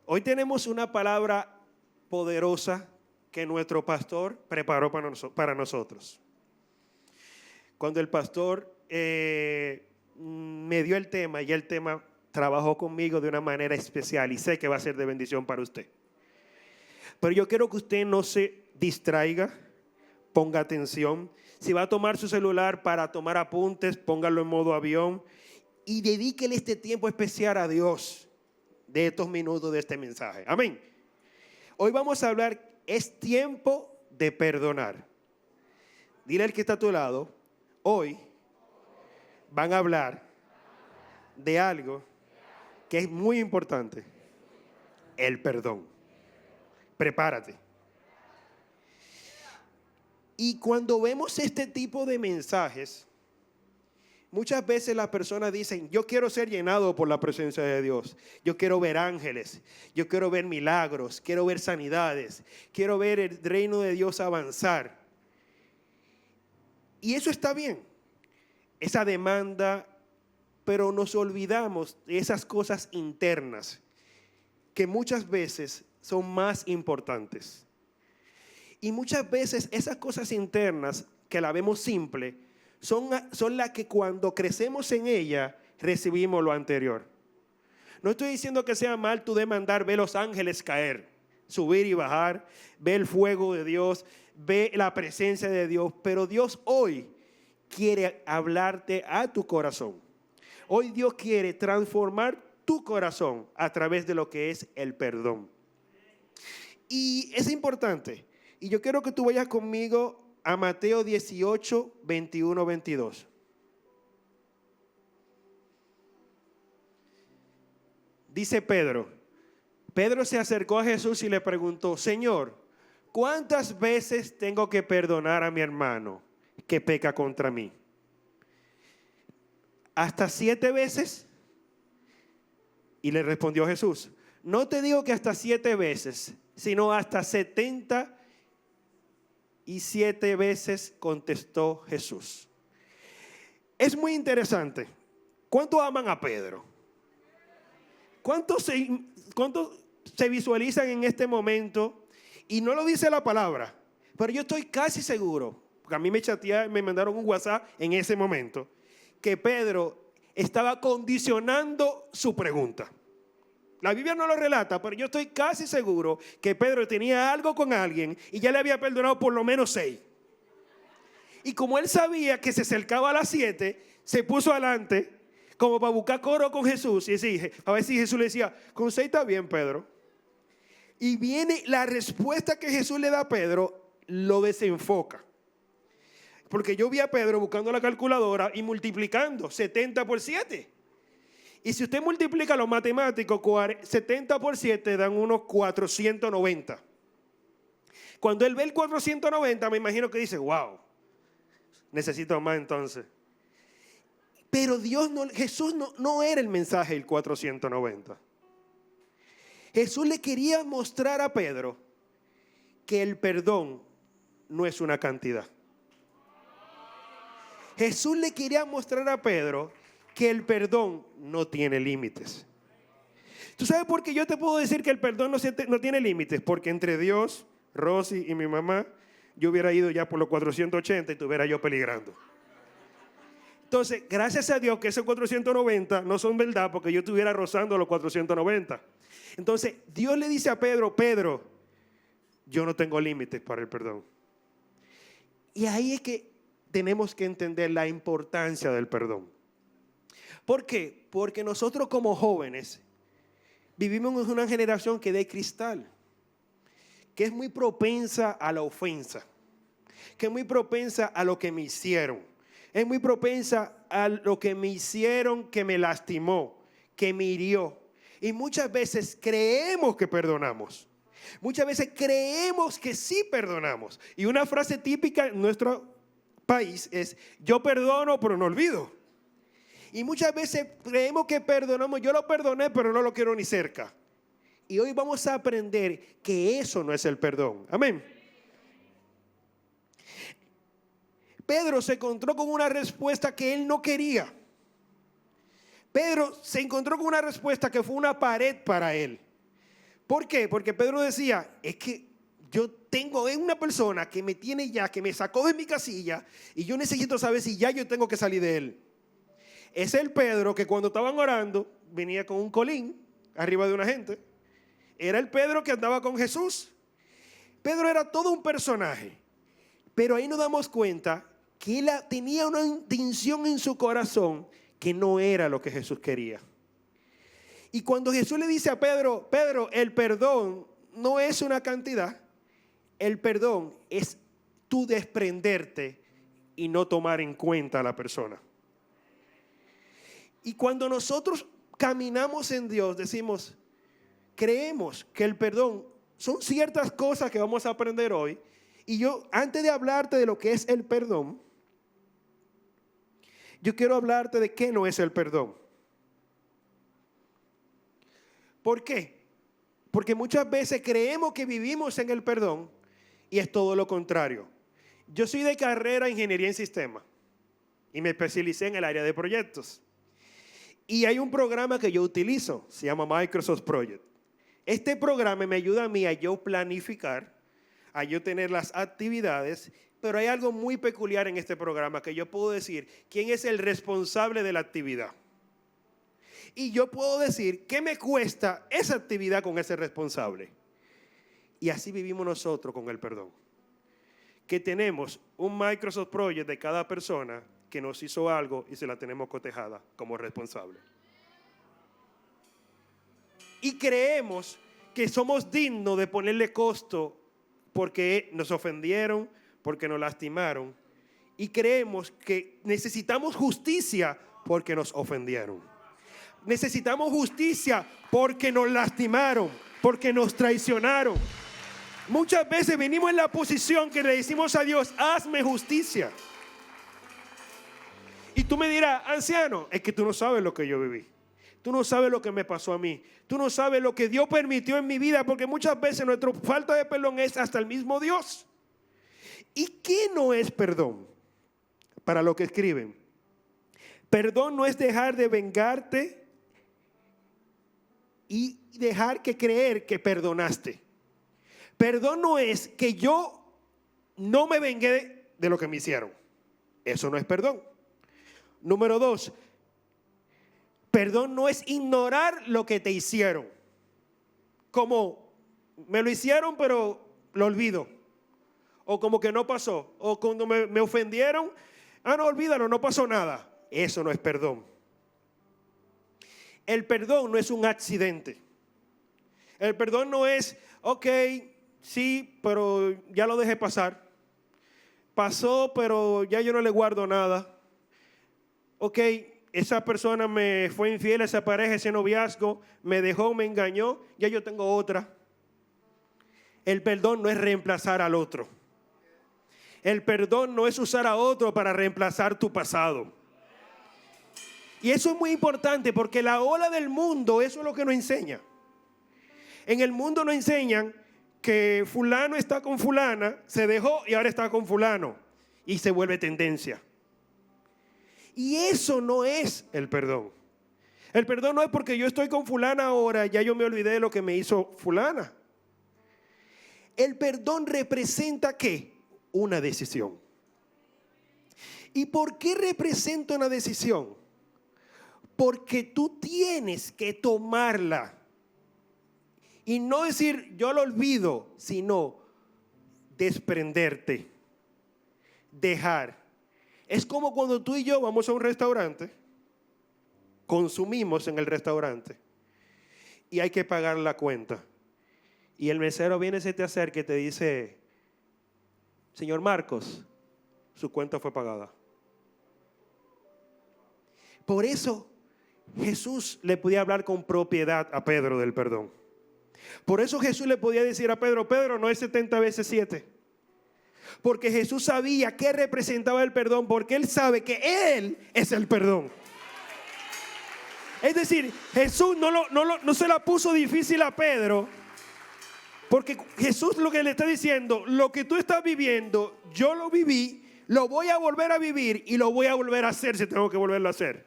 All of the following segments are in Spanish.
Hoy tenemos una palabra poderosa que nuestro pastor preparó para nosotros. Cuando el pastor me dio el tema y el tema trabajó conmigo de una manera especial y sé que va a ser de bendición para usted. Pero yo quiero que usted no se distraiga, ponga atención. Si va a tomar su celular para tomar apuntes, póngalo en modo avión y dedíquele este tiempo especial a Dios de estos minutos de este mensaje. Amén. Hoy vamos a hablar, es tiempo de perdonar. Dile al que está a tu lado, hoy van a hablar de algo que es muy importante, el perdón. Prepárate. Y cuando vemos este tipo de mensajes, muchas veces las personas dicen, yo quiero ser llenado por la presencia de Dios. Yo quiero ver ángeles, yo quiero ver milagros, quiero ver sanidades, quiero ver el reino de Dios avanzar. Y eso está bien, esa demanda, pero nos olvidamos de esas cosas internas que muchas veces son más importantes. Y muchas veces esas cosas internas que la vemos simple son las que cuando crecemos en ella recibimos lo anterior. No estoy diciendo que sea mal tú demandar ver los ángeles caer, subir y bajar, ver el fuego de Dios, ver la presencia de Dios, pero Dios hoy quiere hablarte a tu corazón. Hoy Dios quiere transformar tu corazón a través de lo que es el perdón. Y es importante. Y yo quiero que tú vayas conmigo a Mateo 18, 21, 22. Dice Pedro se acercó a Jesús y le preguntó, Señor, ¿cuántas veces tengo que perdonar a mi hermano que peca contra mí? ¿Hasta 7 veces? Y le respondió Jesús, no te digo que hasta 7 veces, sino hasta 77 veces, contestó Jesús. Es muy interesante. ¿Cuántos aman a Pedro? ¿Cuántos se visualizan en este momento? Y no lo dice la palabra, pero yo estoy casi seguro, porque a mí me mandaron un WhatsApp en ese momento, que Pedro estaba condicionando su pregunta. La Biblia no lo relata, pero yo estoy casi seguro que Pedro tenía algo con alguien y ya le había perdonado por lo menos 6. Y como él sabía que se acercaba a las 7, se puso adelante como para buscar coro con Jesús y decir, a ver si Jesús le decía, con 6 está bien, Pedro. Y viene la respuesta que Jesús le da a Pedro, lo desenfoca. Porque yo vi a Pedro buscando la calculadora y multiplicando 70 por 7. Y si usted multiplica los matemáticos, 70 por 7 dan unos 490. Cuando él ve el 490, me imagino que dice, wow, necesito más entonces. Pero Jesús no era el mensaje del 490. Jesús le quería mostrar a Pedro que el perdón no es una cantidad. Jesús le quería mostrar a Pedro que el perdón no tiene límites. ¿Tú sabes por qué yo te puedo decir que el perdón no tiene límites? Porque entre Dios, Rosy y mi mamá, yo hubiera ido ya por los 480 y estuviera yo peligrando. Entonces, gracias a Dios que esos 490 no son verdad, porque yo estuviera rozando los 490. Entonces, Dios le dice a Pedro, Pedro, yo no tengo límites para el perdón. Y ahí es que tenemos que entender la importancia del perdón. ¿Por qué? Porque nosotros como jóvenes vivimos en una generación que es de cristal, que es muy propensa a la ofensa, que es muy propensa a lo que me hicieron, es muy propensa a lo que me hicieron que me lastimó, que me hirió. Y muchas veces creemos que perdonamos. Muchas veces creemos que sí perdonamos. Y una frase típica en nuestro país es, yo perdono pero no olvido. Y muchas veces creemos que perdonamos, yo lo perdoné pero no lo quiero ni cerca. Y hoy vamos a aprender que eso no es el perdón. Amén. Pedro se encontró con una respuesta que él no quería. Pedro se encontró con una respuesta que fue una pared para él. ¿Por qué? Porque Pedro decía, es que yo tengo una persona que me tiene ya, que me sacó de mi casilla y yo necesito saber si ya yo tengo que salir de él. Es el Pedro que cuando estaban orando venía con un colín arriba de una gente. Era el Pedro que andaba con Jesús. Pedro era todo un personaje. Pero ahí nos damos cuenta que él tenía una intención en su corazón que no era lo que Jesús quería. Y cuando Jesús le dice a Pedro, Pedro, el perdón no es una cantidad. El perdón es tú desprenderte y no tomar en cuenta a la persona. Y cuando nosotros caminamos en Dios, decimos, creemos que el perdón son ciertas cosas que vamos a aprender hoy. Y yo, antes de hablarte de lo que es el perdón, yo quiero hablarte de qué no es el perdón. ¿Por qué? Porque muchas veces creemos que vivimos en el perdón y es todo lo contrario. Yo soy de carrera Ingeniería en Sistemas y me especialicé en el área de proyectos. Y hay un programa que yo utilizo, se llama Microsoft Project. Este programa me ayuda a mí a yo planificar, a yo tener las actividades, pero hay algo muy peculiar en este programa que yo puedo decir quién es el responsable de la actividad. Y yo puedo decir qué me cuesta esa actividad con ese responsable. Y así vivimos nosotros con el perdón. Que tenemos un Microsoft Project de cada persona que nos hizo algo y se la tenemos cotejada como responsable. Y creemos que somos dignos de ponerle costo porque nos ofendieron, porque nos lastimaron. Y creemos que necesitamos justicia porque nos ofendieron. Necesitamos justicia porque nos lastimaron, porque nos traicionaron. Muchas veces venimos en la posición que le decimos a Dios, hazme justicia. Y tú me dirás, anciano, es que tú no sabes lo que yo viví. Tú no sabes lo que me pasó a mí. Tú no sabes lo que Dios permitió en mi vida, porque muchas veces nuestra falta de perdón es hasta el mismo Dios. ¿Y qué no es perdón? Para lo que escriben. Perdón no es dejar de vengarte y dejar que creer que perdonaste. Perdón no es que yo no me vengué de lo que me hicieron. Eso no es perdón. Número 2, perdón no es ignorar lo que te hicieron. Como me lo hicieron pero lo olvido. O como que no pasó. O cuando me ofendieron, no, olvídalo, no pasó nada. Eso no es perdón. El perdón no es un accidente. El perdón no es, ok, sí, pero ya lo dejé pasar. Pasó, pero ya yo no le guardo nada. Ok, esa persona me fue infiel, esa pareja, ese noviazgo, me dejó, me engañó, ya yo tengo otra. El perdón no es reemplazar al otro. El perdón no es usar a otro para reemplazar tu pasado. Y eso es muy importante porque la ola del mundo, eso es lo que nos enseña. En el mundo nos enseñan que fulano está con fulana, se dejó y ahora está con fulano. Y se vuelve tendencia. Y eso no es el perdón. El perdón no es porque yo estoy con fulana ahora, ya yo me olvidé de lo que me hizo fulana. El perdón representa ¿qué? Una decisión. ¿Y por qué representa una decisión? Porque tú tienes que tomarla. Y no decir yo lo olvido, sino desprenderte, dejar. Es como cuando tú y yo vamos a un restaurante, consumimos en el restaurante y hay que pagar la cuenta. Y el mesero viene, se te acerca y te dice, señor Marcos, su cuenta fue pagada. Por eso Jesús le podía hablar con propiedad a Pedro del perdón. Por eso Jesús le podía decir a Pedro, Pedro, no es 70 veces 7. Porque Jesús sabía qué representaba el perdón, porque Él sabe que Él es el perdón. Es decir, Jesús no se la puso difícil a Pedro, porque Jesús lo que le está diciendo, lo que tú estás viviendo, yo lo viví, lo voy a volver a vivir y lo voy a volver a hacer si tengo que volverlo a hacer.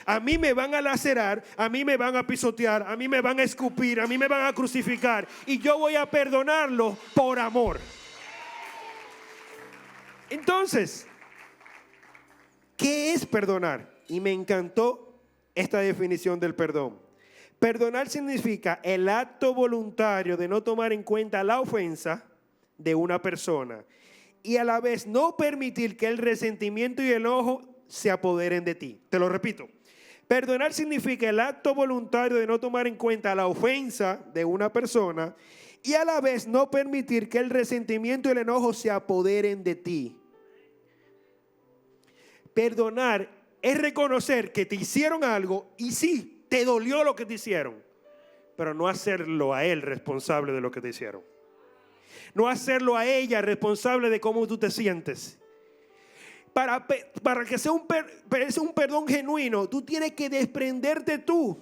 A mí me van a lacerar, a mí me van a pisotear, a mí me van a escupir, a mí me van a crucificar. Y yo voy a perdonarlo por amor. Entonces, ¿qué es perdonar? Y me encantó esta definición del perdón. Perdonar significa el acto voluntario de no tomar en cuenta la ofensa de una persona y a la vez no permitir que el resentimiento y el enojo se apoderen de ti. Te lo repito. Perdonar significa el acto voluntario de no tomar en cuenta la ofensa de una persona y a la vez no permitir que el resentimiento y el enojo se apoderen de ti. Perdonar es reconocer que te hicieron algo y sí, te dolió lo que te hicieron, pero no hacerlo a él responsable de lo que te hicieron. No hacerlo a ella responsable de cómo tú te sientes. Para que sea un perdón genuino, tú tienes que desprenderte tú.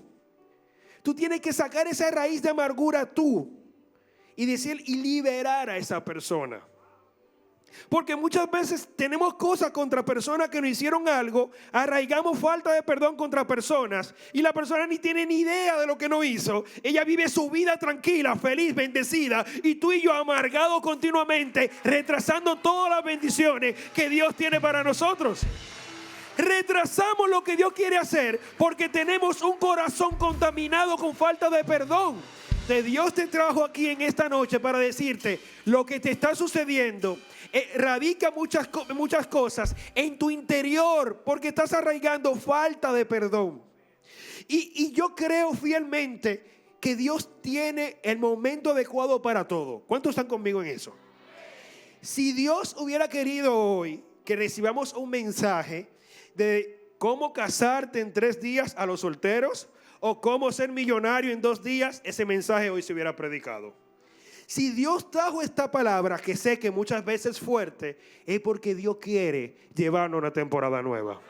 Tú tienes que sacar esa raíz de amargura tú y decir y liberar a esa persona. Porque muchas veces tenemos cosas contra personas que nos hicieron algo, arraigamos falta de perdón contra personas y la persona ni tiene ni idea de lo que nos hizo. Ella vive su vida tranquila, feliz, bendecida y tú y yo amargados continuamente, retrasando todas las bendiciones que Dios tiene para nosotros. Retrasamos lo que Dios quiere hacer porque tenemos un corazón contaminado con falta de perdón. Dios te trajo aquí en esta noche para decirte lo que te está sucediendo. Radica muchas cosas en tu interior porque estás arraigando falta de perdón. Y yo creo fielmente que Dios tiene el momento adecuado para todo. ¿Cuántos están conmigo en eso? Si Dios hubiera querido hoy que recibamos un mensaje de cómo casarte en 3 días a los solteros o cómo ser millonario en 2 días, ese mensaje hoy se hubiera predicado. Si Dios trajo esta palabra, que sé que muchas veces es fuerte, es porque Dios quiere llevarnos una temporada nueva.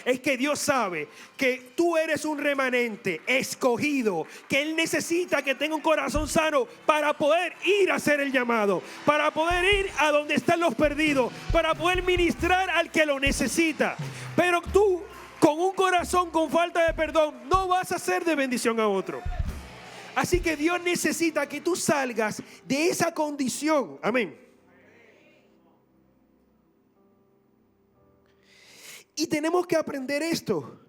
Es que Dios sabe que tú eres un remanente escogido, que Él necesita que tenga un corazón sano para poder ir a hacer el llamado, para poder ir a donde están los perdidos, para poder ministrar al que lo necesita. Pero tú, con un corazón con falta de perdón, no vas a ser de bendición a otro. Así que Dios necesita que tú salgas de esa condición. Amén. Y tenemos que aprender esto.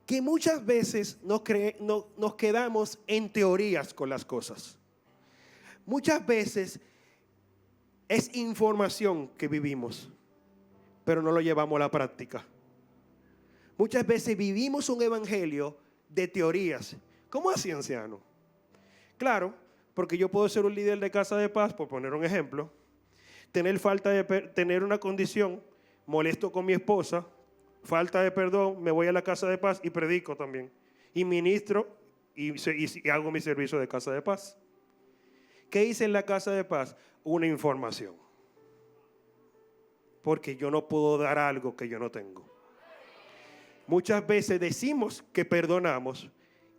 Que muchas veces nos quedamos en teorías con las cosas. Muchas veces es información que vivimos, pero no lo llevamos a la práctica. Muchas veces vivimos un evangelio de teorías. ¿Cómo así, anciano? Claro, porque yo puedo ser un líder de casa de paz, por poner un ejemplo, tener una condición, molesto con mi esposa, falta de perdón, me voy a la casa de paz y predico también. Y ministro y hago mi servicio de casa de paz. ¿Qué hice en la casa de paz? Una información. Porque yo no puedo dar algo que yo no tengo. Muchas veces decimos que perdonamos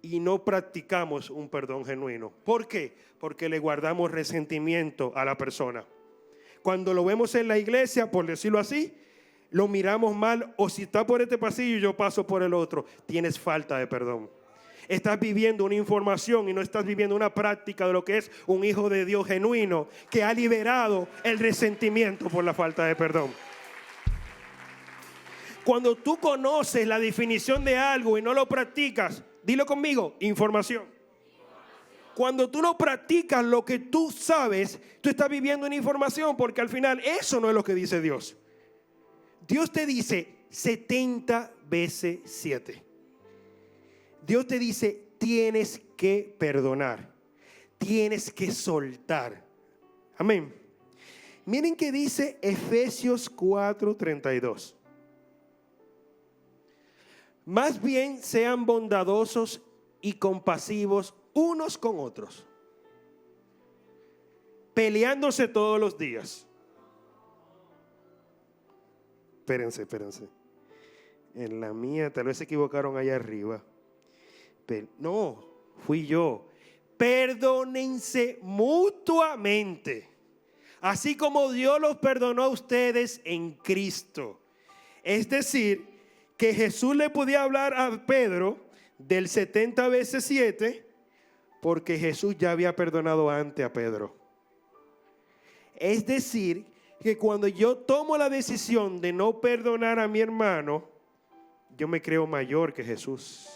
y no practicamos un perdón genuino. ¿Por qué? Porque le guardamos resentimiento a la persona. Cuando lo vemos en la iglesia, por decirlo así, lo miramos mal, o si está por este pasillo y yo paso por el otro, tienes falta de perdón. Estás viviendo una información y no estás viviendo una práctica de lo que es un hijo de Dios genuino que ha liberado el resentimiento por la falta de perdón. Cuando tú conoces la definición de algo y no lo practicas, dilo conmigo, información. Cuando tú no practicas lo que tú sabes, tú estás viviendo una información, porque al final eso no es lo que dice Dios. Dios te dice 70 veces 7. Dios te dice, tienes que perdonar, tienes que soltar. Amén. Miren que dice Efesios 4:32. Más bien sean bondadosos y compasivos unos con otros, peleándose todos los días. Espérense. En la mía tal vez se equivocaron allá arriba. No, fui yo. Perdónense mutuamente, así como Dios los perdonó a ustedes en Cristo. Es decir, que Jesús le podía hablar a Pedro del 70 veces 7 porque Jesús ya había perdonado antes a Pedro. Es decir, que cuando yo tomo la decisión de no perdonar a mi hermano, yo me creo mayor que Jesús.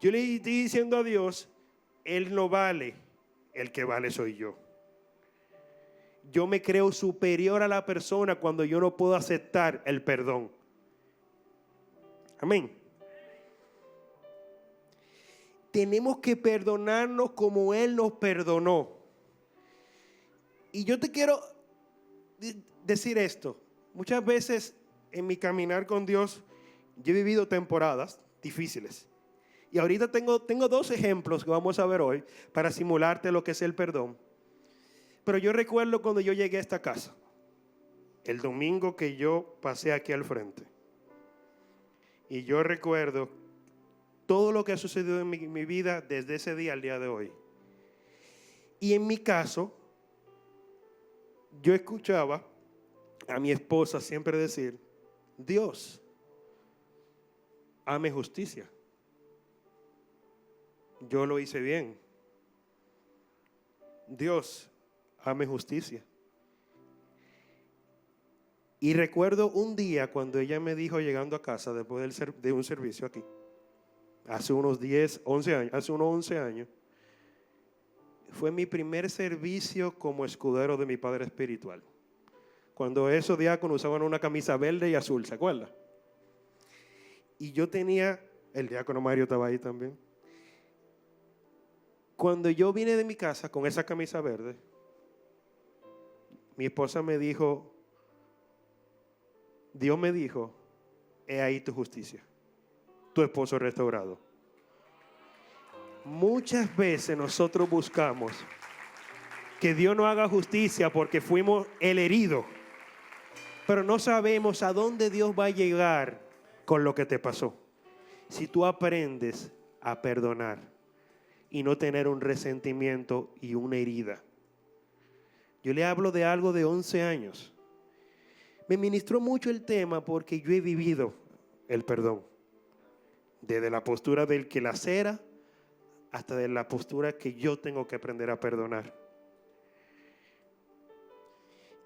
Yo le estoy diciendo a Dios, Él no vale, el que vale soy yo. Yo me creo superior a la persona cuando yo no puedo aceptar el perdón. Amén. Tenemos que perdonarnos como Él nos perdonó. Y yo te quiero decir esto. Muchas veces en mi caminar con Dios, yo he vivido temporadas difíciles. Y ahorita tengo 2 ejemplos que vamos a ver hoy para simularte lo que es el perdón. Pero yo recuerdo cuando yo llegué a esta casa, el domingo que yo pasé aquí al frente. Y yo recuerdo todo lo que ha sucedido en mi vida desde ese día al día de hoy. Y en mi caso, yo escuchaba a mi esposa siempre decir, Dios, hame justicia. Yo lo hice bien. Dios, hame justicia. Y recuerdo un día cuando ella me dijo llegando a casa después de un servicio aquí, hace unos 11 años, fue mi primer servicio como escudero de mi padre espiritual. Cuando esos diáconos usaban una camisa verde y azul, ¿se acuerda? Y yo tenía, el diácono Mario estaba ahí también. Cuando yo vine de mi casa con esa camisa verde, mi esposa me dijo, Dios me dijo, he ahí tu justicia, tu esposo restaurado. Muchas veces nosotros buscamos que Dios no haga justicia porque fuimos el herido, pero no sabemos a dónde Dios va a llegar con lo que te pasó. Si tú aprendes a perdonar y no tener un resentimiento y una herida. Yo le hablo de algo de 11 años. Me ministró mucho el tema porque yo he vivido el perdón. Desde la postura del que lacera hasta de la postura que yo tengo que aprender a perdonar.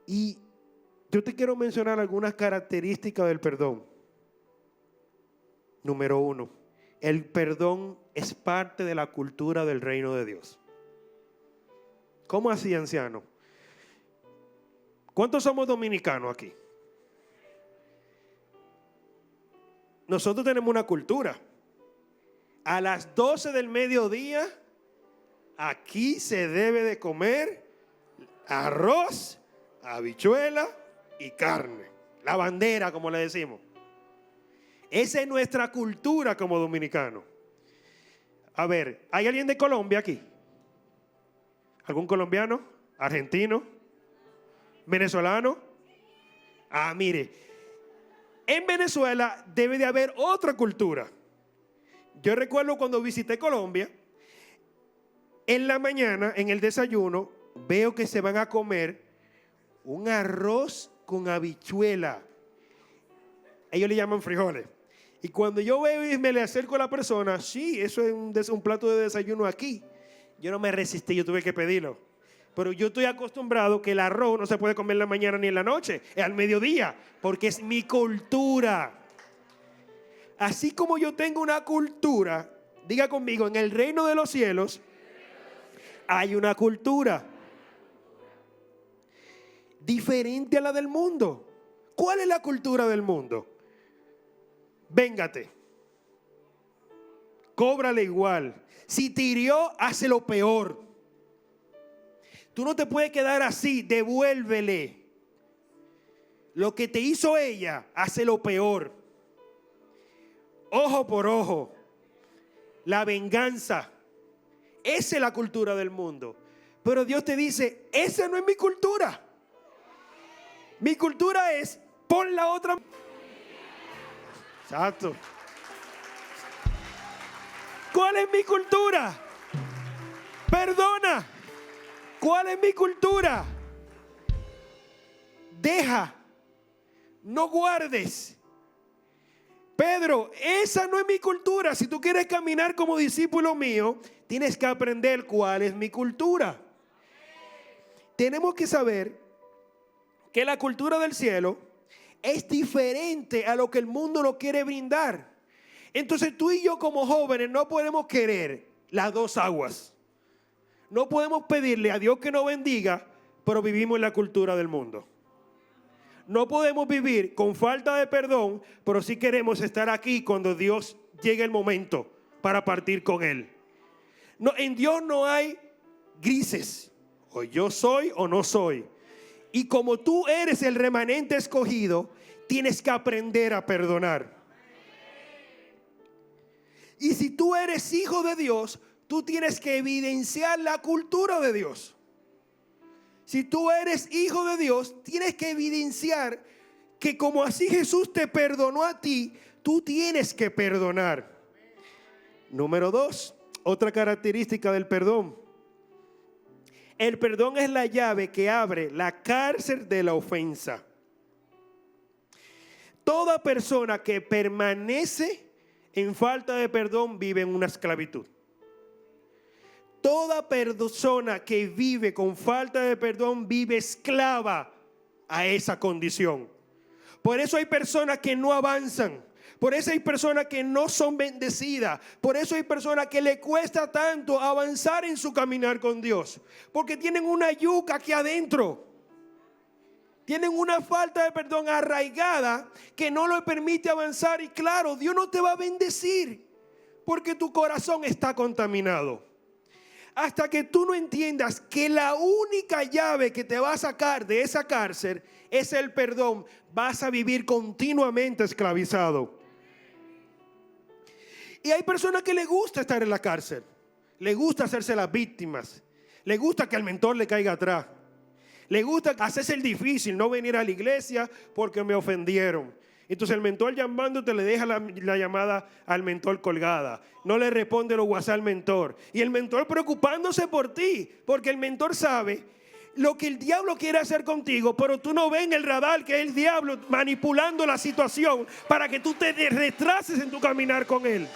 Y yo te quiero mencionar algunas características del perdón. Número 1, el perdón es parte de la cultura del reino de Dios. ¿Cómo así, anciano? ¿Cuántos somos dominicanos aquí? Nosotros tenemos una cultura. A las 12 del mediodía, aquí se debe de comer arroz, habichuela y carne. La bandera, como le decimos. Esa es nuestra cultura como dominicanos. A ver, ¿hay alguien de Colombia aquí? ¿Algún colombiano? ¿Argentino? ¿Venezolano? Ah, mire, en Venezuela debe de haber otra cultura. Yo recuerdo cuando visité Colombia, en la mañana, en el desayuno, veo que se van a comer un arroz con habichuela. Ellos le llaman frijoles. Y cuando yo veo y me le acerco a la persona, sí, eso es un plato de desayuno aquí. Yo no me resistí, yo tuve que pedirlo. Pero yo estoy acostumbrado que el arroz no se puede comer en la mañana ni en la noche, es al mediodía, porque es mi cultura. Así como yo tengo una cultura, diga conmigo, en el reino de los cielos hay una cultura diferente a la del mundo. ¿Cuál es la cultura del mundo? Véngate, cóbrale igual. Si te hirió, hace lo peor. Tú no te puedes quedar así, devuélvele. Lo que te hizo ella, hace lo peor. Ojo por ojo. La venganza. Esa es la cultura del mundo. Pero Dios te dice, esa no es mi cultura. Mi cultura es, pon la otra. Exacto. ¿Cuál es mi cultura? Perdona. ¿Cuál es mi cultura? Deja. no guardes. Pedro, esa no es mi cultura. Si tú quieres caminar como discípulo mío, tienes que aprender cuál es mi cultura. Tenemos que saber que la cultura del cielo es diferente a lo que el mundo nos quiere brindar. Entonces tú y yo como jóvenes no podemos querer las dos aguas. No podemos pedirle a Dios que nos bendiga, pero vivimos en la cultura del mundo. No podemos vivir con falta de perdón, pero sí queremos estar aquí cuando Dios llegue el momento para partir con Él. No, en Dios no hay grises. O yo soy o no soy. Y como tú eres el remanente escogido, tienes que aprender a perdonar. Y si tú eres hijo de Dios, tú tienes que evidenciar la cultura de Dios. Si tú eres hijo de Dios, tienes que evidenciar que como así Jesús te perdonó a ti, tú tienes que perdonar. Número 2, otra característica del perdón. El perdón es la llave que abre la cárcel de la ofensa. Toda persona que permanece en falta de perdón vive en una esclavitud. Toda persona que vive con falta de perdón vive esclava a esa condición. Por eso hay personas que no avanzan. Por eso hay personas que no son bendecidas. Por eso hay personas que le cuesta tanto avanzar en su caminar con Dios. Porque tienen una yuca aquí adentro. Tienen una falta de perdón arraigada que no les permite avanzar. Y claro, Dios no te va a bendecir porque tu corazón está contaminado. Hasta que tú no entiendas que la única llave que te va a sacar de esa cárcel es el perdón, vas a vivir continuamente esclavizado. Y hay personas que les gusta estar en la cárcel, les gusta hacerse las víctimas, les gusta que al mentor le caiga atrás, les gusta hacerse el difícil, no venir a la iglesia porque me ofendieron. Entonces el mentor llamándote le deja la llamada al mentor colgada. No le responde los WhatsApp al mentor. Y el mentor preocupándose por ti. Porque el mentor sabe lo que el diablo quiere hacer contigo. Pero tú no ves en el radar que es el diablo manipulando la situación para que tú te retrases en tu caminar con él.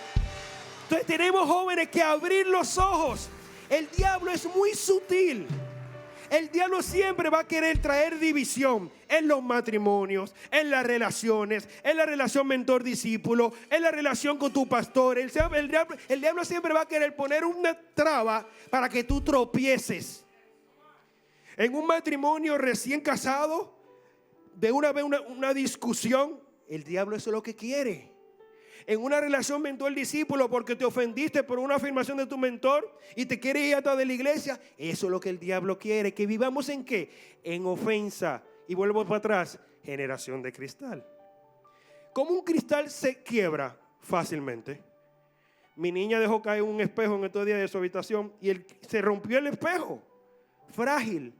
Entonces tenemos jóvenes que abrir los ojos. El diablo es muy sutil. El diablo siempre va a querer traer división en los matrimonios, en las relaciones, en la relación mentor-discípulo, en la relación con tu pastor. El diablo siempre va a querer poner una traba para que tú tropieces. En un matrimonio recién casado, de una vez una discusión, el diablo eso es lo que quiere. En una relación mentor-discípulo porque te ofendiste por una afirmación de tu mentor y te quiere ir hasta de la iglesia, eso es lo que el diablo quiere, que vivamos ¿en qué? En ofensa. Y vuelvo para atrás, generación de cristal. ¿Cómo un cristal se quiebra fácilmente? Mi niña dejó caer un espejo en estos días de su habitación y se rompió el espejo, frágil.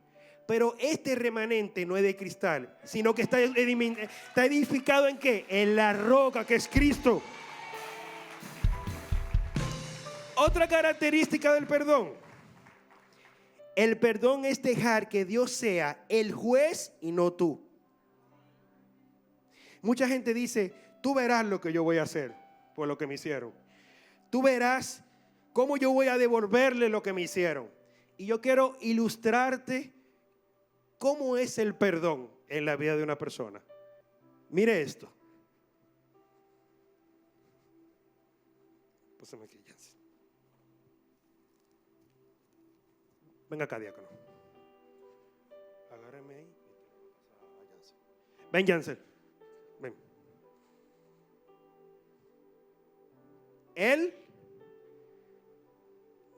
Pero este remanente no es de cristal, sino que está edificado ¿en qué? En la roca que es Cristo. Otra característica del perdón. El perdón es dejar que Dios sea el juez y no tú. Mucha gente dice, tú verás lo que yo voy a hacer por lo que me hicieron. Tú verás cómo yo voy a devolverle lo que me hicieron. Y yo quiero ilustrarte cómo es el perdón en la vida de una persona. Mire esto. Pásame aquí, Jansen. Venga acá, diácono. Agárrame ahí. Ven, Jansen. Ven. Él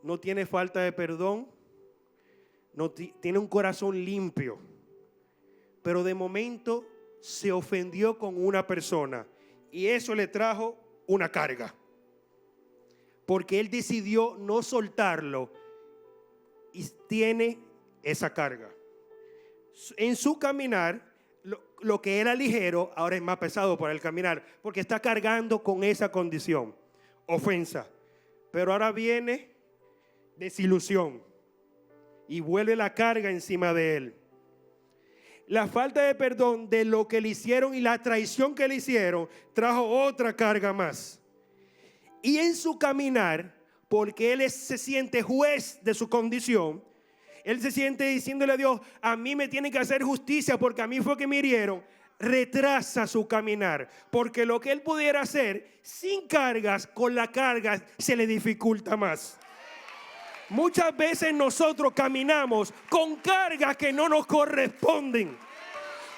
no tiene falta de perdón. No tiene un corazón limpio, pero de momento se ofendió con una persona y eso le trajo una carga, porque él decidió no soltarlo y tiene esa carga. En su caminar, lo que era ligero ahora es más pesado para el caminar, porque está cargando con esa condición, ofensa. Pero ahora viene desilusión y vuelve la carga encima de él. la falta de perdón de lo que le hicieron y la traición que le hicieron trajo otra carga más. Y en su caminar, porque él se siente juez de su condición, él se siente diciéndole a Dios, a mí me tienen que hacer justicia porque a mí fue que me hirieron. Retrasa su caminar, porque lo que él pudiera hacer sin cargas, con la carga se le dificulta más. Muchas veces nosotros caminamos con cargas que no nos corresponden,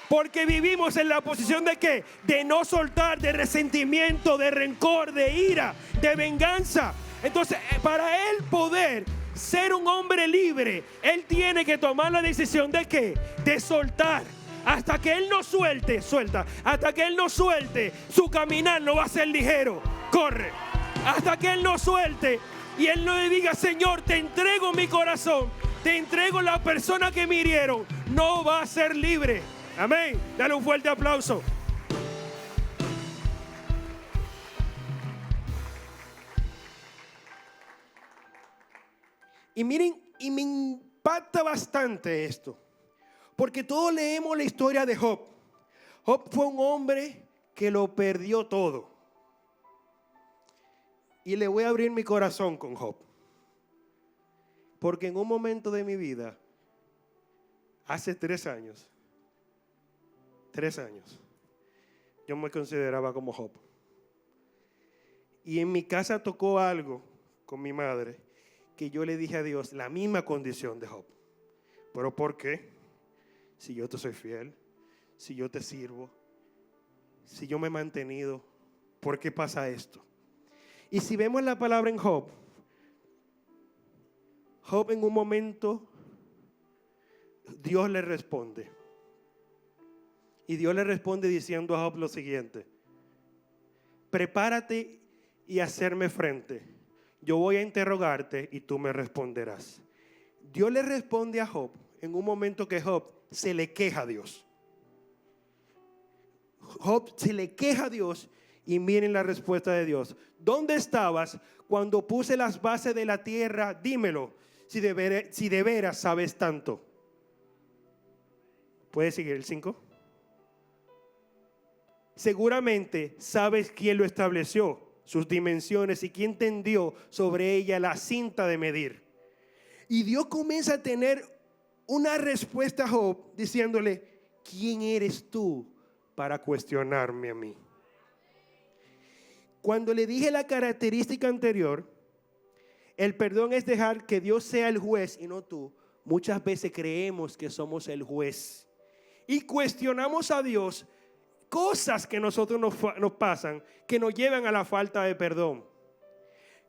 porque vivimos en la posición de ¿qué? De no soltar, de resentimiento, de rencor, de ira, de venganza. Entonces, para él poder ser un hombre libre, él tiene que tomar la decisión de ¿qué? De soltar. Hasta que él no suelte, hasta que él no suelte, su caminar no va a ser ligero. Corre. Hasta que él no suelte y él no le diga, Señor, te entrego mi corazón, te entrego la persona que me hirieron, no va a ser libre. Amén. Dale un fuerte aplauso. Y miren, y me impacta bastante esto, porque todos leemos la historia de Job. Job fue un hombre que lo perdió todo. Y le voy a abrir mi corazón con Job, porque en un momento de mi vida, hace 3 años, yo me consideraba como Job. Y en mi casa tocó algo con mi madre, que yo le dije a Dios la misma condición de Job. ¿Pero por qué? Si yo te soy fiel, si yo te sirvo, si yo me he mantenido, ¿por qué pasa esto? Y si vemos la palabra en Job, Job en un momento, Dios le responde. Y Dios le responde diciendo a Job lo siguiente: prepárate y hacerme frente. Yo voy a interrogarte y tú me responderás. Dios le responde a Job en un momento que Job se le queja a Dios. Job se le queja a Dios y miren la respuesta de Dios. ¿Dónde estabas cuando puse las bases de la tierra? Dímelo, si de veras sabes tanto. ¿Puedes seguir el 5? Seguramente sabes quién lo estableció, sus dimensiones y quién tendió sobre ella la cinta de medir. Y Dios comienza a tener una respuesta a Job diciéndole: ¿quién eres tú para cuestionarme a mí? Cuando le dije la característica anterior, el perdón es dejar que Dios sea el juez y no tú. Muchas veces creemos que somos el juez y cuestionamos a Dios cosas que nosotros nos pasan, que nos llevan a la falta de perdón.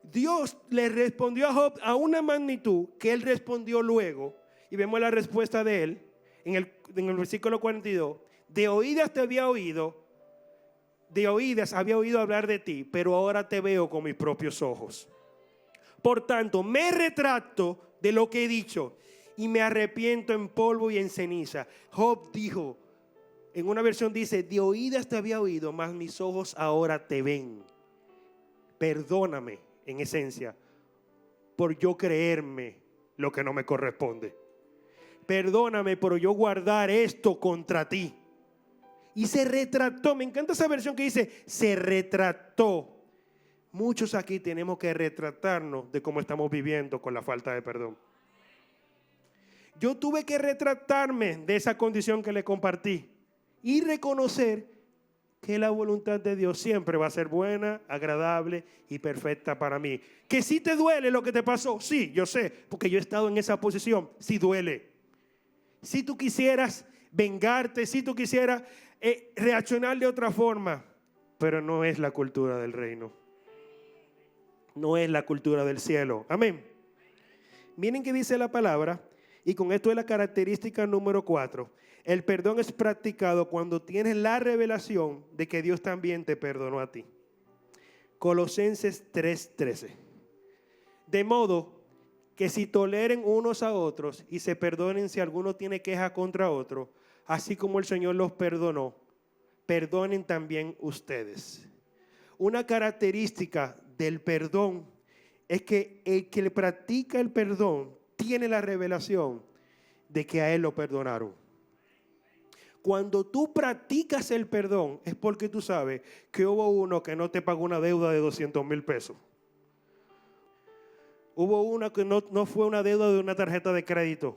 Dios le respondió a Job a una magnitud que él respondió luego, y vemos la respuesta de él en el versículo 42. De oídas te había oído, de oídas había oído hablar de ti, pero ahora te veo con mis propios ojos. Por tanto, me retracto de lo que he dicho y me arrepiento en polvo y en ceniza. Job dijo, en una versión dice, de oídas te había oído, mas mis ojos ahora te ven. Perdóname, en esencia, por yo creerme lo que no me corresponde. Perdóname por yo guardar esto contra ti. Y se retrató. Me encanta esa versión que dice, se retrató. Muchos aquí tenemos que retratarnos de cómo estamos viviendo con la falta de perdón. Yo tuve que retratarme de esa condición que le compartí y reconocer que la voluntad de Dios siempre va a ser buena, agradable y perfecta para mí. Que si te duele lo que te pasó, sí, yo sé, porque yo he estado en esa posición, sí duele. Si tú quisieras vengarte, si tú quisieras reaccionar de otra forma, pero no es la cultura del reino. No es la cultura del cielo. Amén. Miren qué dice la palabra, y con esto es la característica número 4. El perdón es practicado cuando tienes la revelación de que Dios también te perdonó a ti. Colosenses 3:13. De modo que si toleren unos a otros y se perdonen si alguno tiene queja contra otro, así como el Señor los perdonó, perdonen también ustedes. Una característica del perdón es que el que le practica el perdón tiene la revelación de que a él lo perdonaron. Cuando tú practicas el perdón, es porque tú sabes que hubo uno que no te pagó una deuda de 200,000 pesos. Hubo uno que no fue una deuda de una tarjeta de crédito.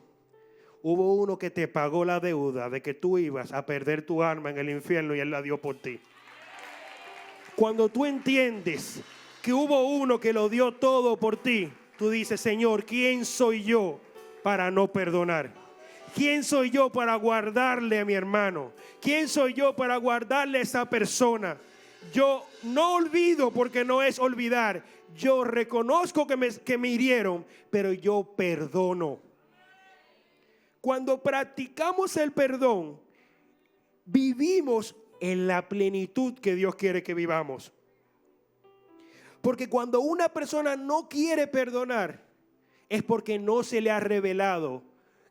Hubo uno que te pagó la deuda de que tú ibas a perder tu alma en el infierno y Él la dio por ti. Cuando tú entiendes que hubo uno que lo dio todo por ti, tú dices, Señor, ¿quién soy yo para no perdonar? ¿Quién soy yo para guardarle a mi hermano? ¿Quién soy yo para guardarle a esa persona? Yo no olvido porque no es olvidar. Yo reconozco que me hirieron, pero yo perdono. Cuando practicamos el perdón, vivimos en la plenitud que Dios quiere que vivamos. Porque cuando una persona no quiere perdonar, es porque no se le ha revelado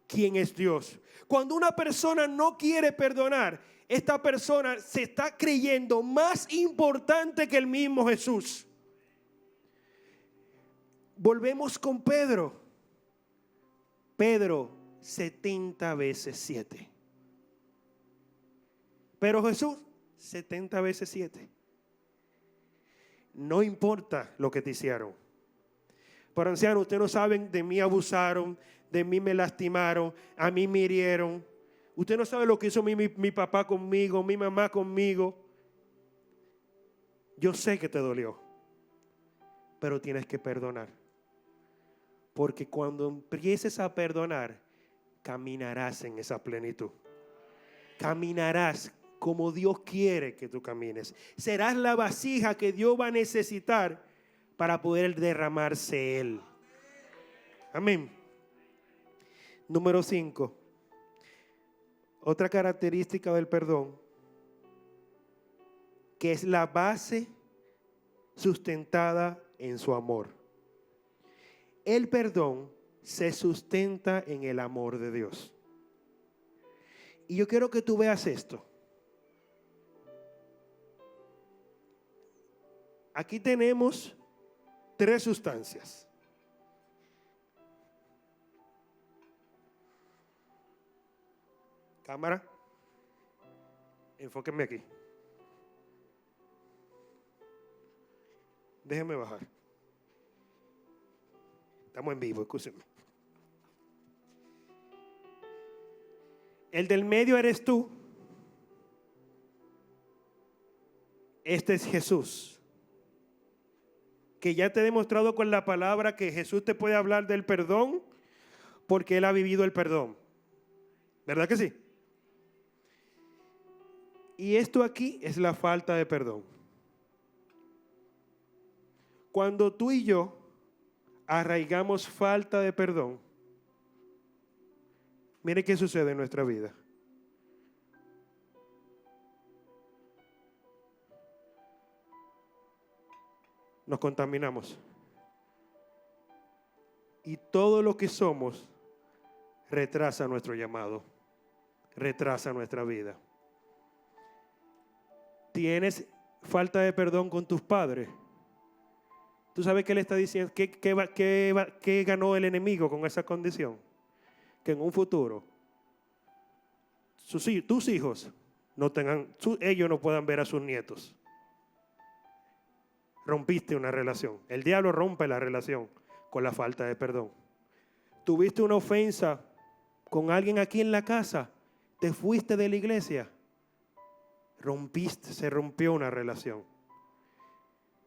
quién es Dios. Cuando una persona no quiere perdonar, esta persona se está creyendo más importante que el mismo Jesús. Volvemos con Pedro. Pedro, 70 veces 7. Pero Jesús, 70 veces 7. No importa lo que te hicieron. Pero anciano, ustedes no saben, de mí abusaron, de mí me lastimaron, a mí me hirieron. Usted no sabe lo que hizo mi papá conmigo, mi mamá conmigo. Yo sé que te dolió, pero tienes que perdonar. Porque cuando empieces a perdonar, caminarás en esa plenitud. Caminarás como Dios quiere que tú camines. Serás la vasija que Dios va a necesitar para poder derramarse Él. Amén. Número 5. Otra característica del perdón, que es la base sustentada en su amor. El perdón se sustenta en el amor de Dios. Y yo quiero que tú veas esto. Aquí tenemos 3 sustancias. Cámara, enfóquenme aquí. Déjenme bajar. Estamos en vivo, escúchenme. El del medio eres tú. Este es Jesús, que ya te he demostrado con la palabra que Jesús te puede hablar del perdón porque Él ha vivido el perdón. ¿Verdad que sí? Y esto aquí es la falta de perdón. Cuando tú y yo arraigamos falta de perdón, mire qué sucede en nuestra vida. Nos contaminamos. Y todo lo que somos retrasa nuestro llamado, retrasa nuestra vida. ¿Tienes falta de perdón con tus padres? ¿Tú sabes qué le está diciendo? ¿Qué ganó el enemigo con esa condición? Que en un futuro tus hijos ellos no puedan ver a sus nietos. Rompiste una relación. El diablo rompe la relación con la falta de perdón. Tuviste una ofensa con alguien aquí en la casa. Te fuiste de la iglesia. Se rompió una relación.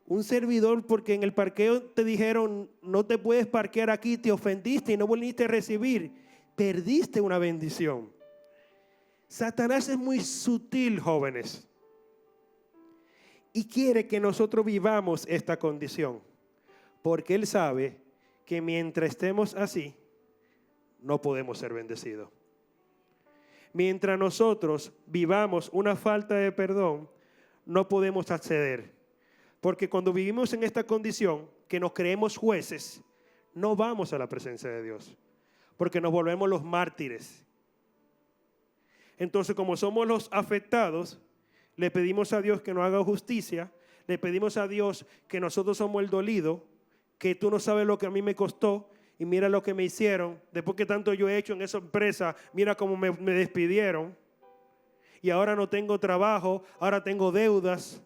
Un servidor, porque en el parqueo te dijeron no te puedes parquear aquí, te ofendiste y no volviste a recibir. Perdiste una bendición. Satanás es muy sutil, jóvenes. Y quiere que nosotros vivamos esta condición. Porque Él sabe que mientras estemos así, no podemos ser bendecidos. Mientras nosotros vivamos una falta de perdón, no podemos acceder. Porque cuando vivimos en esta condición, que nos creemos jueces, no vamos a la presencia de Dios. Porque nos volvemos los mártires. Entonces, como somos los afectados, le pedimos a Dios que nos haga justicia, le pedimos a Dios que nosotros somos el dolido, que tú no sabes lo que a mí me costó y mira lo que me hicieron. Después que tanto yo he hecho en esa empresa, mira cómo me despidieron. y ahora no tengo trabajo, ahora tengo deudas.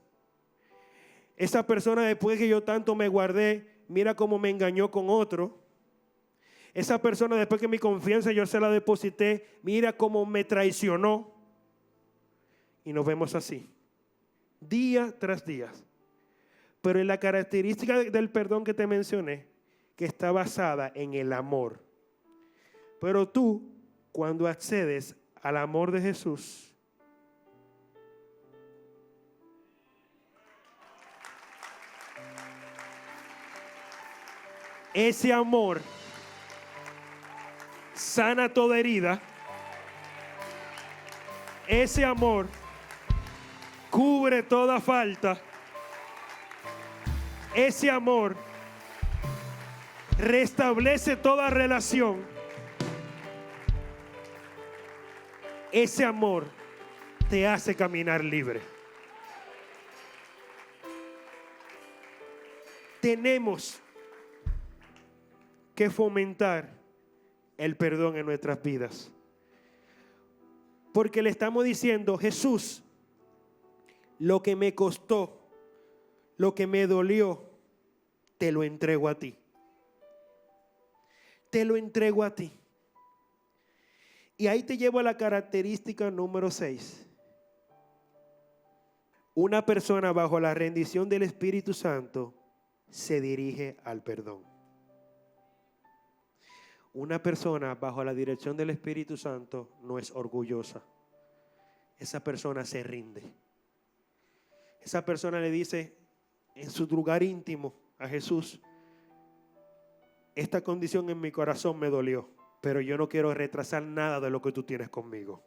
Esa persona, después que yo tanto me guardé, mira cómo me engañó con otro. Esa persona, después que mi confianza yo se la deposité, mira cómo me traicionó. Y nos vemos así, día tras día. Pero en la característica del perdón que te mencioné, que está basada en el amor. Pero tú, cuando accedes al amor de Jesús, ese amor sana toda herida. Ese amor cubre toda falta. Ese amor restablece toda relación. Ese amor te hace caminar libre. Tenemos que fomentar el perdón en nuestras vidas. Porque le estamos diciendo, Jesús, lo que me costó, lo que me dolió, te lo entrego a ti. Te lo entrego a ti. Y ahí te llevo a la característica número 6. Una persona bajo la rendición del Espíritu Santo se dirige al perdón. Una persona bajo la dirección del Espíritu Santo no es orgullosa. Esa persona se rinde. Esa persona le dice en su lugar íntimo a Jesús, esta condición en mi corazón me dolió, pero yo no quiero retrasar nada de lo que tú tienes conmigo.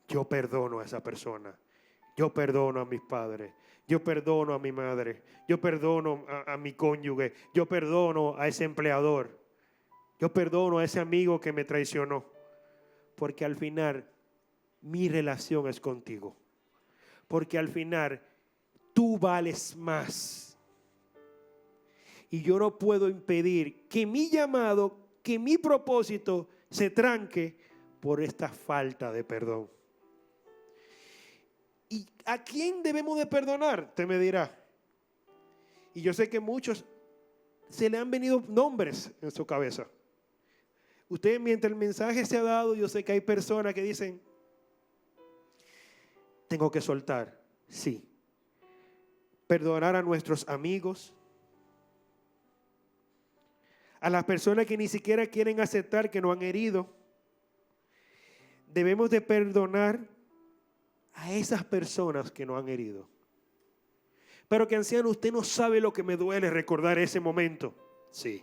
Yo perdono a esa persona. Yo perdono a mis padres. Yo perdono a mi madre. Yo perdono a mi cónyuge. Yo perdono a ese empleador. Yo perdono a ese amigo que me traicionó. Porque al final mi relación es contigo. Porque al final tú vales más. Y yo no puedo impedir que mi llamado, que mi propósito se tranque por esta falta de perdón. ¿Y a quién debemos de perdonar? Te me dirá. Y yo sé que muchos se le han venido nombres en su cabeza. Usted, mientras el mensaje se ha dado, yo sé que hay personas que dicen, tengo que soltar. Sí. Perdonar a nuestros amigos, a las personas que ni siquiera quieren aceptar que nos han herido. Debemos de perdonar a esas personas que nos han herido. Pero que anciano, usted no sabe lo que me duele recordar ese momento. Sí,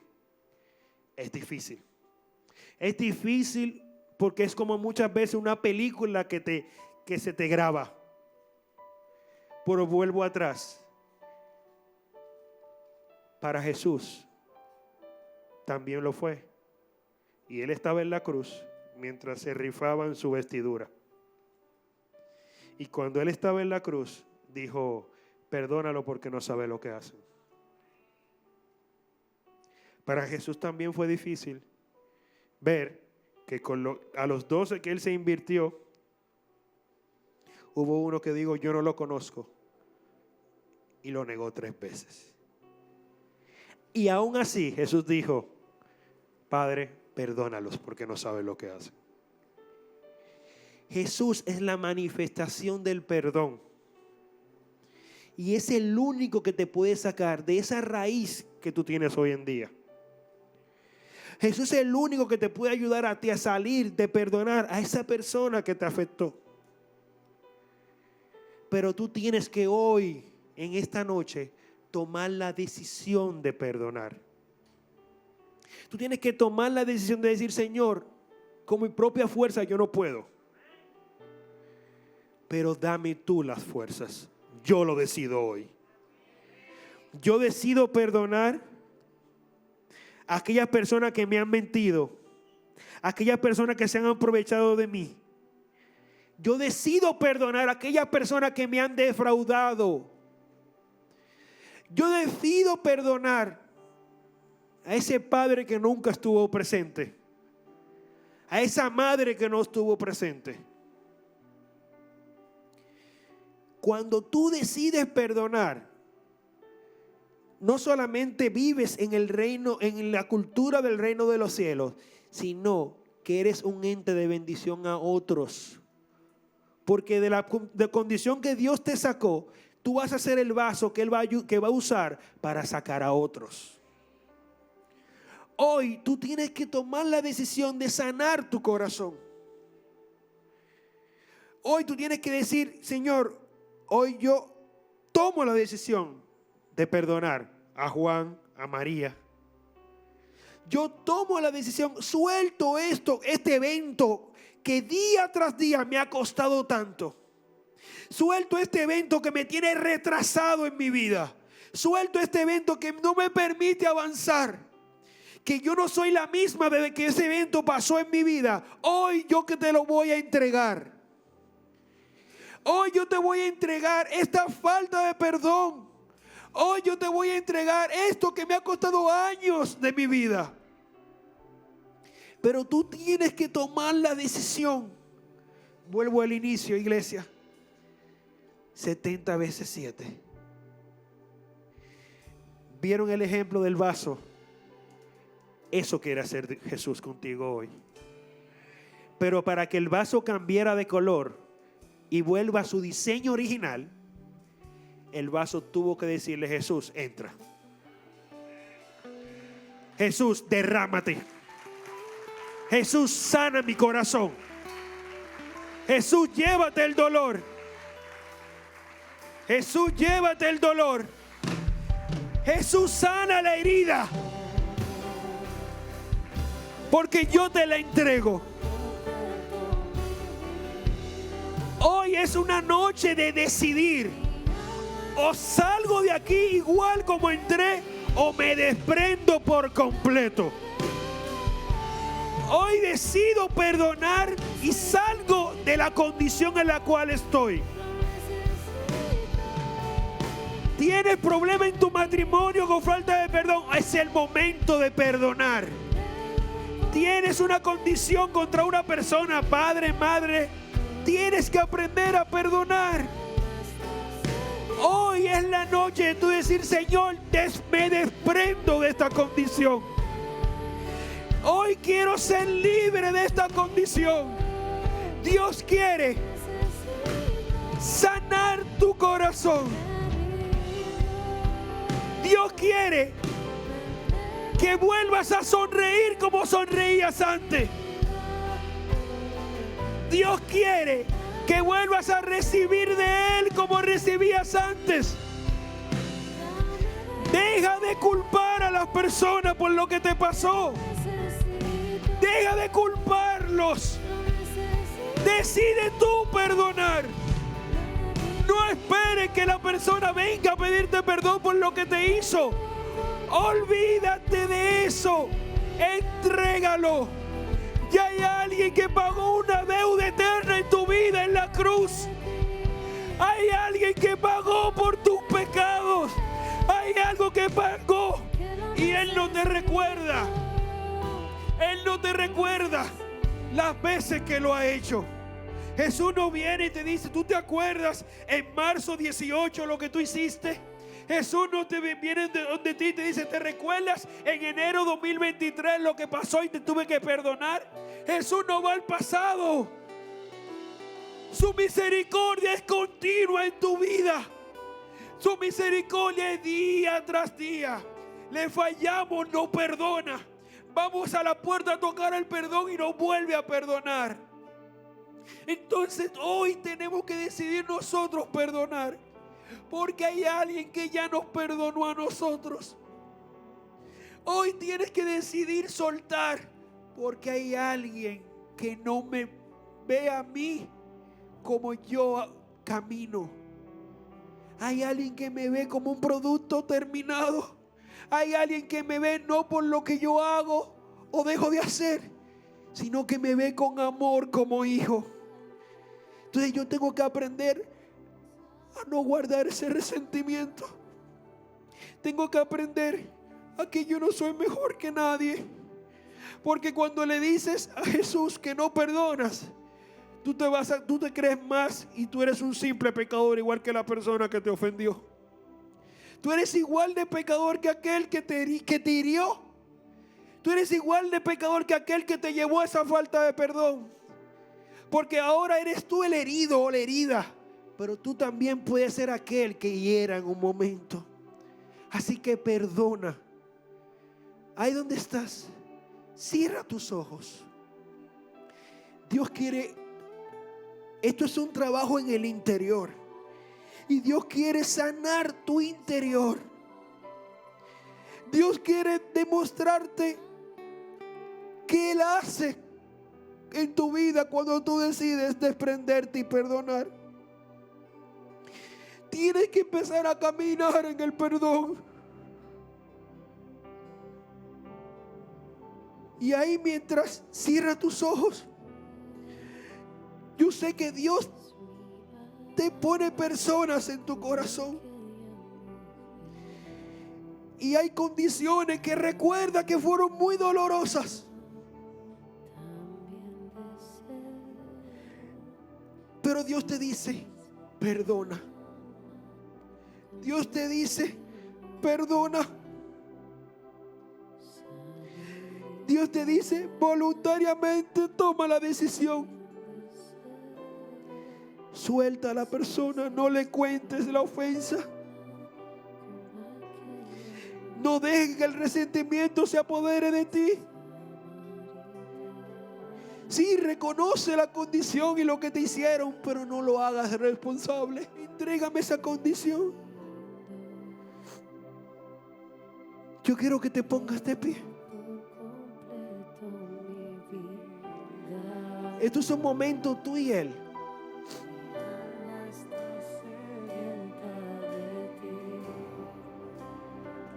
es difícil. Es difícil porque es como muchas veces una película que se te graba. Pero vuelvo atrás. Para Jesús también lo fue. Y Él estaba en la cruz mientras se rifaban su vestidura. Y cuando Él estaba en la cruz, dijo, perdónalo porque no sabe lo que hacen. Para Jesús también fue difícil ver que a los 12 que Él se invirtió, hubo uno que dijo, yo no lo conozco. Y lo negó 3 veces. Y aún así Jesús dijo, Padre, perdónalos porque no saben lo que hacen. Jesús es la manifestación del perdón. Y es el único que te puede sacar de esa raíz que tú tienes hoy en día. Jesús es el único que te puede ayudar a ti a salir de perdonar a esa persona que te afectó. Pero tú tienes que hoy, en esta noche, tomar la decisión de perdonar. Tú tienes que tomar la decisión de decir, Señor, con mi propia fuerza yo no puedo. Pero dame tú las fuerzas. Yo lo decido hoy. Yo decido perdonar a aquellas personas que me han mentido, a aquellas personas que se han aprovechado de mí. Yo decido perdonar a aquellas personas que me han defraudado. Yo decido perdonar a ese padre que nunca estuvo presente, a esa madre que no estuvo presente. cuando tú decides perdonar, no solamente vives en el reino, en la cultura del reino de los cielos, sino que eres un ente de bendición a otros. Porque de la condición que Dios te sacó, tú vas a ser el vaso que Él va a usar para sacar a otros. Hoy tú tienes que tomar la decisión de sanar tu corazón. Hoy tú tienes que decir, Señor, hoy yo tomo la decisión de perdonar a Juan, a María. Yo tomo la decisión, suelto este evento que día tras día me ha costado tanto. Suelto este evento que me tiene retrasado en mi vida. Suelto este evento que no me permite avanzar. Que yo no soy la misma desde que ese evento pasó en mi vida. Hoy yo que te lo voy a entregar. Hoy yo te voy a entregar esta falta de perdón. Hoy yo te voy a entregar esto que me ha costado años de mi vida. Pero tú tienes que tomar la decisión. Vuelvo al inicio, iglesia. 70 veces 7. ¿Vieron el ejemplo del vaso? Eso quiere hacer Jesús contigo hoy. Pero para que el vaso cambiara de color y vuelva a su diseño original, el vaso tuvo que decirle, Jesús, entra. Jesús, derrámate. Jesús, sana mi corazón. Jesús, llévate el dolor. Jesús, llévate el dolor. Jesús, sana la herida. Porque yo te la entrego. Hoy es una noche de decidir. O salgo de aquí igual como entré, o me desprendo por completo. Hoy decido perdonar y salgo de la condición en la cual estoy. ¿Tienes problema en tu matrimonio con falta de perdón? Es el momento de perdonar. ¿Tienes una condición contra una persona, padre, madre? Tienes que aprender a perdonar. Hoy es la noche de tú decir, Señor, me desprendo de esta condición. Hoy quiero ser libre de esta condición. Dios quiere sanar tu corazón. Dios quiere que vuelvas a sonreír como sonreías antes. Dios quiere que vuelvas a recibir de Él como recibías antes. Deja de culpar a las personas por lo que te pasó. Deja de culparlos. Decide tú perdonar. No esperes que la persona venga a pedirte perdón por lo que te hizo. Olvídate de eso. Entrégalo. Ya hay alguien que pagó una deuda eterna en tu vida en la cruz. Hay alguien que pagó por tus pecados. Hay algo que pagó y Él no te recuerda. Él no te recuerda las veces que lo ha hecho. Jesús no viene y te dice, ¿tú te acuerdas en marzo 18 lo que tú hiciste? Jesús no te viene de donde ti y te dice, ¿te recuerdas en enero 2023 lo que pasó y te tuve que perdonar? Jesús no va al pasado. Su misericordia es continua en tu vida. Su misericordia es día tras día. Le fallamos, no perdona. Vamos a la puerta a tocar el perdón y nos vuelve a perdonar. Entonces hoy tenemos que decidir nosotros perdonar. Porque hay alguien que ya nos perdonó a nosotros. Hoy tienes que decidir soltar. Porque hay alguien que no me ve a mí como yo camino. Hay alguien que me ve como un producto terminado. Hay alguien que me ve no por lo que yo hago o dejo de hacer, sino que me ve con amor como hijo. Entonces yo tengo que aprender a no guardar ese resentimiento. Tengo que aprender a que yo no soy mejor que nadie. Porque cuando le dices a Jesús que no perdonas, tú te crees más y tú eres un simple pecador igual que la persona que te ofendió. Tú eres igual de pecador que aquel que te hirió. Tú eres igual de pecador que aquel que te llevó a esa falta de perdón. Porque ahora eres tú el herido o la herida, pero tú también puedes ser aquel que hiera en un momento. Así que perdona. Ahí donde estás, cierra tus ojos. Dios quiere, esto es un trabajo en el interior. Y Dios quiere sanar tu interior. Dios quiere demostrarte que Él hace en tu vida cuando tú decides desprenderte y perdonar. Tienes que empezar a caminar en el perdón. Y ahí, mientras cierra tus ojos, yo sé que Dios te pone personas en tu corazón. Y hay condiciones que recuerda que fueron muy dolorosas. Pero Dios te dice, perdona. Dios te dice, perdona. Dios te dice, voluntariamente toma la decisión. Suelta a la persona, no le cuentes la ofensa. No dejes que el resentimiento se apodere de ti. Sí, reconoce la condición y lo que te hicieron, pero no lo hagas responsable. Entrégame esa condición. Yo quiero que te pongas de pie. Esto es un momento tú y Él.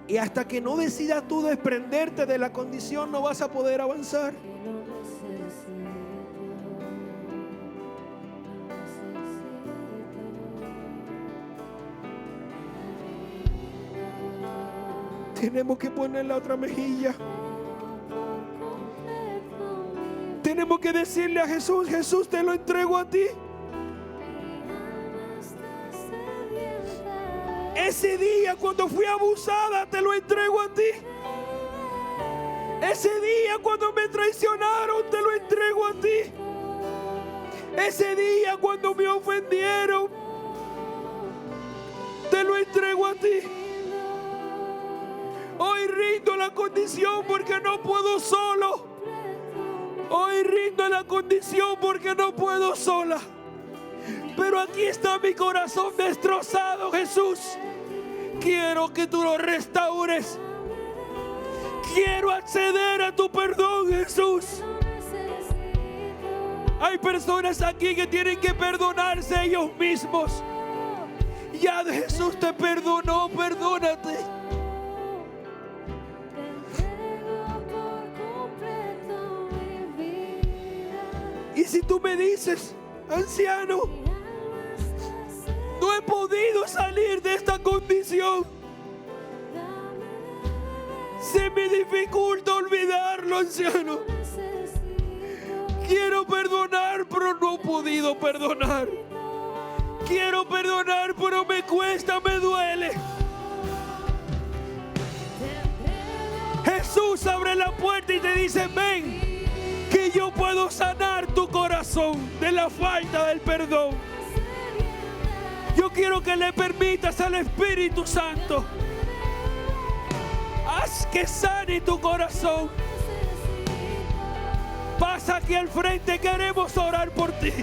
Y hasta que no decidas tú desprenderte de la condición, no vas a poder avanzar. Tenemos que poner la otra mejilla. Tenemos que decirle a Jesús, Jesús, te lo entrego a ti. Ese día cuando fui abusada, te lo entrego a ti. Ese día cuando me traicionaron, te lo entrego a ti. Ese día cuando me ofendieron, te lo entrego a ti. Hoy rindo la condición porque no puedo solo. Hoy rindo la condición porque no puedo sola. Pero aquí está mi corazón destrozado, Jesús. Quiero que tú lo restaures. Quiero acceder a tu perdón, Jesús. Hay personas aquí que tienen que perdonarse ellos mismos. Ya Jesús te perdonó, perdónate. Y si tú me dices, anciano, no he podido salir de esta condición, se me dificulta olvidarlo, anciano. Quiero perdonar, pero no he podido perdonar. Quiero perdonar, pero me cuesta, me duele. Jesús abre la puerta y te dice, ven, que yo puedo sanar tu corazón de la falta del perdón. Yo quiero que le permitas al Espíritu Santo. Haz que sane tu corazón. Pasa aquí al frente, queremos orar por ti.